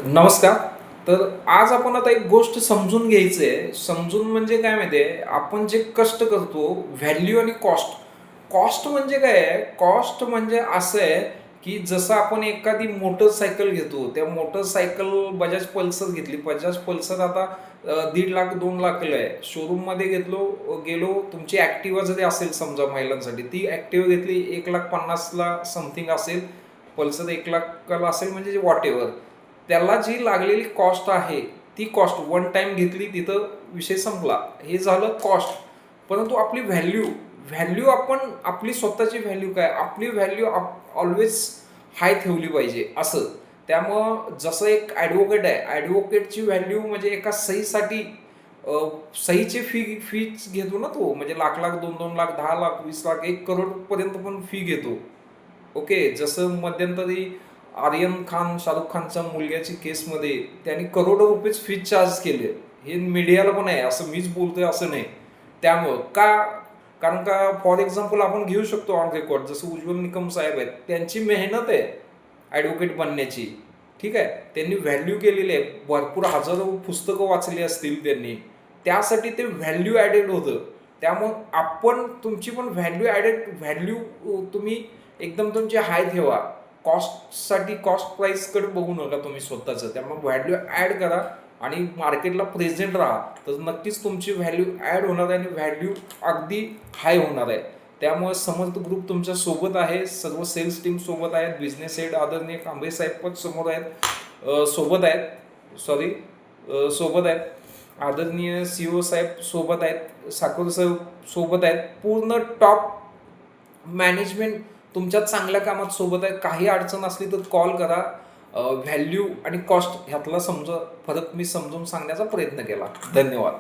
नमस्कार. तर आज आपण आता एक गोष्ट समजून घ्यायची आहे. समजून म्हणजे काय माहिती आहे, आपण जे कष्ट करतो, व्हॅल्यू आणि कॉस्ट. कॉस्ट म्हणजे काय आहे? कॉस्ट म्हणजे असं आहे, की जसं आपण एखादी मोटरसायकल घेतो, त्या मोटरसायकल बजाज पल्सर घेतली. बजाज पल्सर आता 1.5 लाख 2 लाखला आहे. शोरूममध्ये गेलो, तुमची ॲक्टिवा जरी असेल समजा महिलांसाठी, ती ॲक्टिवा घेतली 1,50,000ला समथिंग असेल. पल्सर 1,00,000ला असेल म्हणजे व्हॉटएव्हर. त्याला जी लागलेली कॉस्ट आहे, ती कॉस्ट वन टाईम घेतली तिथं विषय संपला. हे झालं कॉस्ट. परंतु आपली व्हॅल्यू, व्हॅल्यू आपण आपली स्वतःची व्हॅल्यू काय? आपली व्हॅल्यू ऑलवेज हाय ठेवली पाहिजे असं. त्यामुळं जसं एक ॲडव्होकेट आहे, ॲडव्होकेटची व्हॅल्यू म्हणजे एका सहीसाठी सहीची फीच घेतो ना तो, म्हणजे लाख-लाख, 2-2 लाख, 10 लाख, 20 लाख, 1 करोडपर्यंत पण फी घेतो. ओके. जसं मध्यंतरी आर्यन खान, शाहरुख खानच्या मुलग्याची केसमध्ये त्यांनी करोडो रुपीज फी चार्ज केले. हे मीडियाला पण आहे, असं मीच बोलतोय असं नाही. त्यामुळं का? कारण का फॉर एक्झाम्पल आपण घेऊ शकतो ऑन रेकॉर्ड, जसं उज्ज्वल निकम साहेब आहेत. त्यांची मेहनत आहे ॲडव्होकेट बनण्याची. ठीक आहे. त्यांनी व्हॅल्यू केलेली आहे. भरपूर हजारो पुस्तकं वाचली असतील त्यांनी. त्यासाठी ते व्हॅल्यू ॲडेड होतं. त्यामुळं आपण तुमची पण व्हॅल्यू तुम्ही एकदम तुमची हाय ठेवा. कॉस्टसाठी कॉस्ट प्राईसकडे बघू नका तुम्ही स्वतःचं. त्यामुळे व्हॅल्यू ॲड करा आणि मार्केटला प्रेझेंट राहा. तर नक्कीच तुमची व्हॅल्यू ॲड होणार आहे आणि व्हॅल्यू अगदी हाय होणार आहे. त्यामुळे समर्थ ग्रुप तुमच्या सोबत आहे. सर्व सेल्स टीम सोबत आहेत. बिझनेस हेड आदरणीय कांबळे साहेब पण समोर आहेत, सोबत आहेत. सोबत आहेत. आदरणीय CEO साहेब सोबत आहेत. साकोर साहेब सोबत आहेत. पूर्ण टॉप मॅनेजमेंट तुमच्या चांगल्या कामात सोबत आहे. काही अडचण असली तर कॉल करा. व्हॅल्यू आणि कॉस्ट ह्यातला फरक मी समजून सांगण्याचा प्रयत्न केला. धन्यवाद.